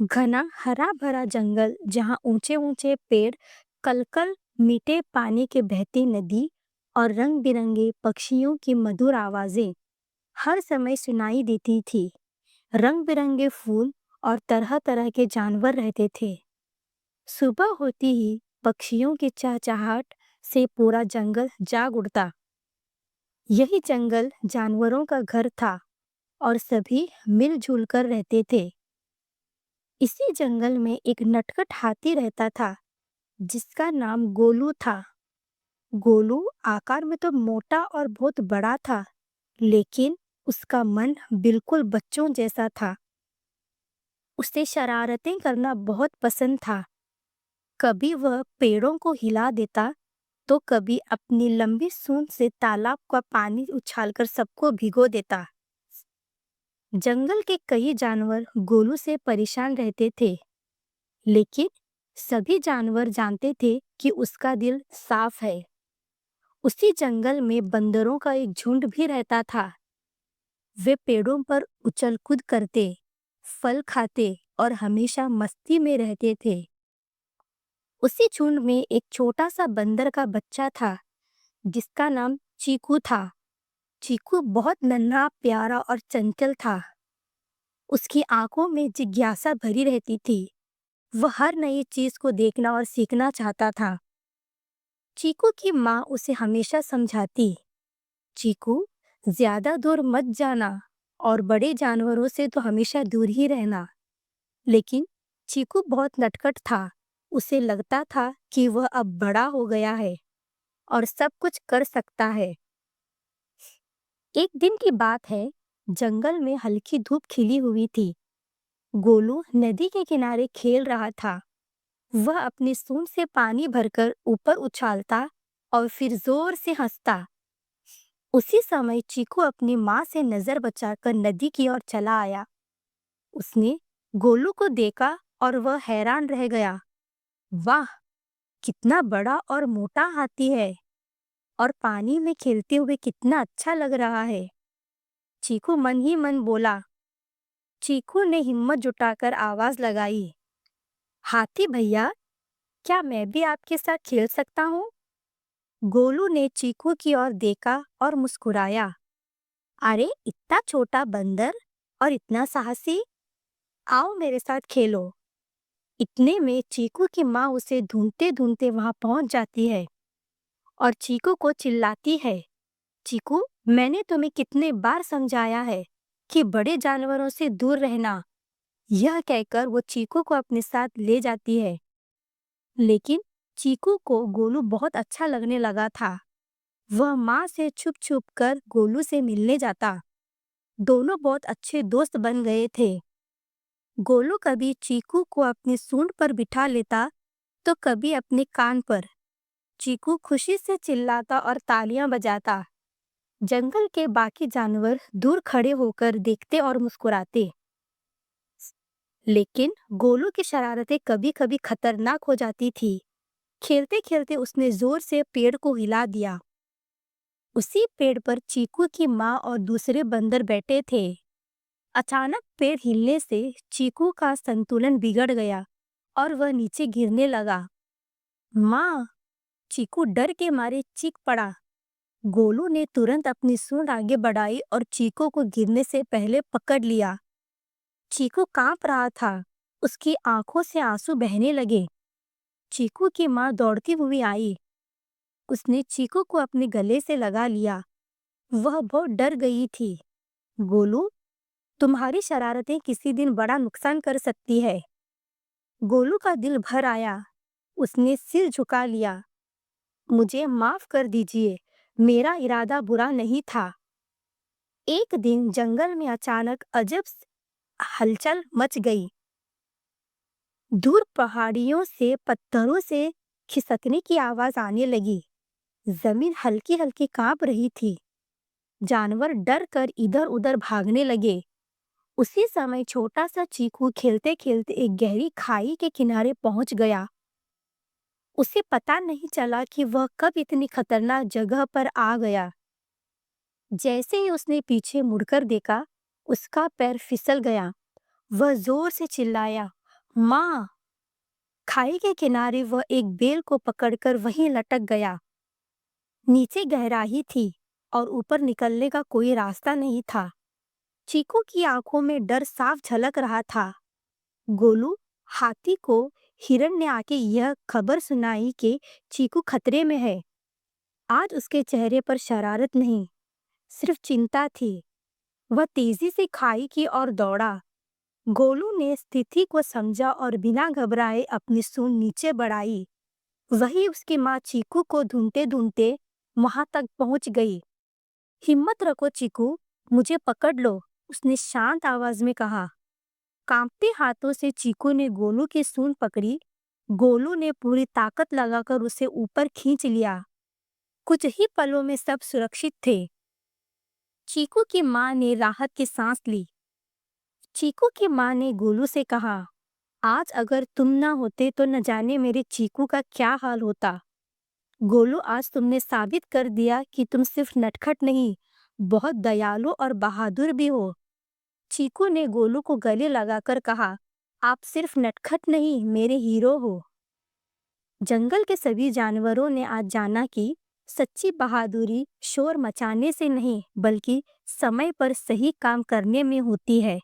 घना हरा भरा जंगल जहाँ ऊंचे ऊंचे पेड़, कलकल मीठे पानी के बहती नदी और रंग बिरंगे पक्षियों की मधुर आवाजें हर समय सुनाई देती थी। रंग बिरंगे फूल और तरह तरह के जानवर रहते थे। सुबह होती ही पक्षियों की चहचहाट से पूरा जंगल जाग उठता। यही जंगल जानवरों का घर था और सभी मिलजुल कर रहते थे। इसी जंगल में एक नटखट हाथी रहता था जिसका नाम गोलू था। गोलू आकार में तो मोटा और बहुत बड़ा था, लेकिन उसका मन बिल्कुल बच्चों जैसा था। उसे शरारतें करना बहुत पसंद था। कभी वह पेड़ों को हिला देता, तो कभी अपनी लंबी सूंड से तालाब का पानी उछालकर सबको भिगो देता। जंगल के कई जानवर गोलू से परेशान रहते थे, लेकिन सभी जानवर जानते थे कि उसका दिल साफ है। उसी जंगल में बंदरों का एक झुंड भी रहता था। वे पेड़ों पर उछल कूद करते, फल खाते और हमेशा मस्ती में रहते थे। उसी झुंड में एक छोटा सा बंदर का बच्चा था जिसका नाम चीकू था। चीकू बहुत नन्हा, प्यारा और चंचल था। उसकी आंखों में जिज्ञासा भरी रहती थी। वह हर नई चीज को देखना और सीखना चाहता था। चीकू की माँ उसे हमेशा समझाती, चीकू, ज्यादा दूर मत जाना और बड़े जानवरों से तो हमेशा दूर ही रहना। लेकिन चीकू बहुत नटखट था। उसे लगता था कि वह अब बड़ा हो गया है और सब कुछ कर सकता है। एक दिन की बात है, जंगल में हल्की धूप खिली हुई थी। गोलू नदी के किनारे खेल रहा था। वह अपनी सूंड से पानी भरकर ऊपर उछालता और फिर जोर से हंसता। उसी समय चीकू अपनी माँ से नजर बचाकर नदी की ओर चला आया। उसने गोलू को देखा और वह हैरान रह गया। वाह, कितना बड़ा और मोटा हाथी है और पानी में खेलते हुए कितना अच्छा लग रहा है। चीकू मन ही मन बोला। चीकू ने हिम्मत जुटाकर आवाज लगाई, हाथी भैया, क्या मैं भी आपके साथ खेल सकता हूँ? गोलू ने चीकू की ओर देखा और मुस्कुराया। अरे, इतना छोटा बंदर और इतना साहसी, आओ मेरे साथ खेलो। इतने में चीकू की माँ उसे ढूंढते ढूंढते वहां पहुंच जाती है और चीकू को चिल्लाती है, चीकू, मैंने तुम्हें कितने बार समझाया है कि बड़े जानवरों से दूर रहना। यह कहकर वो चीकू को अपने साथ ले जाती है। लेकिन चीकू को गोलू बहुत अच्छा लगने लगा था। वह माँ से छुप छुप कर गोलू से मिलने जाता। दोनों बहुत अच्छे दोस्त बन गए थे। गोलू कभी चीकू को अपनी सूंड पर बिठा लेता, तो कभी अपने कान पर। चीकू खुशी से चिल्लाता और तालियां बजाता। जंगल के बाकी जानवर दूर खड़े होकर देखते और मुस्कुराते। लेकिन गोलू की शरारतें कभी कभी खतरनाक हो जाती थी। खेलते खेलते उसने जोर से पेड़ को हिला दिया। उसी पेड़ पर चीकू की माँ और दूसरे बंदर बैठे थे। अचानक पेड़ हिलने से चीकू का संतुलन बिगड़ गया और वह नीचे गिरने लगा। माँ! चीकू डर के मारे चीख पड़ा। गोलू ने तुरंत अपनी सूंड आगे बढ़ाई और चीकू को गिरने से पहले पकड़ लिया। चीकू कांप रहा था। उसकी आंखों से आंसू बहने लगे। चीकू की माँ दौड़ती हुई आई। उसने चीकू को अपने गले से लगा लिया। वह बहुत डर गई थी। गोलू, तुम्हारी शरारतें किसी दिन बड़ा नुकसान कर सकती है। गोलू का दिल भर आया। उसने सिर झुका लिया। मुझे माफ कर दीजिए, मेरा इरादा बुरा नहीं था। एक दिन जंगल में अचानक अजब हलचल मच गई। दूर पहाड़ियों से पत्थरों से खिसकने की आवाज आने लगी। जमीन हल्की हल्की कांप रही थी। जानवर डर कर इधर उधर भागने लगे। उसी समय छोटा सा चीकू खेलते खेलते एक गहरी खाई के किनारे पहुंच गया। उसे पता नहीं चला कि वह कब इतनी खतरनाक जगह पर आ गया। जैसे ही उसने पीछे मुड़कर देखा, उसका पैर फिसल गया। वह जोर से चिल्लाया, माँ! खाई के किनारे वह एक बेल को पकड़कर वहीं लटक गया। नीचे गहराई थी और ऊपर निकलने का कोई रास्ता नहीं था। चीकू की आंखों में डर साफ झलक रहा था। गोलू, हाथी को हिरण ने आके यह खबर सुनाई कि चीकू खतरे में है। आज उसके चेहरे पर शरारत नहीं, सिर्फ चिंता थी। वह तेजी से खाई की ओर दौड़ा। गोलू ने स्थिति को समझा और बिना घबराए अपनी सूंड नीचे बढ़ाई। वही उसकी माँ चीकू को ढूंढते-ढूंढते वहां तक पहुंच गई। हिम्मत रखो चीकू, मुझे पकड़ लो, उसने शांत आवाज में कहा। कांपते हाथों से चीकू ने गोलू की सूंड पकड़ी। गोलू ने पूरी ताकत लगाकर उसे ऊपर खींच लिया। कुछ ही पलों में सब सुरक्षित थे। चीकू की माँ ने राहत की सांस ली। चीकू की माँ ने गोलू से कहा, आज अगर तुम ना होते तो न जाने मेरे चीकू का क्या हाल होता। गोलू, आज तुमने साबित कर दिया कि तुम सिर्फ नटखट नहीं, बहुत दयालु और बहादुर भी हो। चीकू ने गोलू को गले लगाकर कहा, आप सिर्फ नटखट नहीं, मेरे हीरो हो। जंगल के सभी जानवरों ने आज जाना कि सच्ची बहादुरी शोर मचाने से नहीं, बल्कि समय पर सही काम करने में होती है।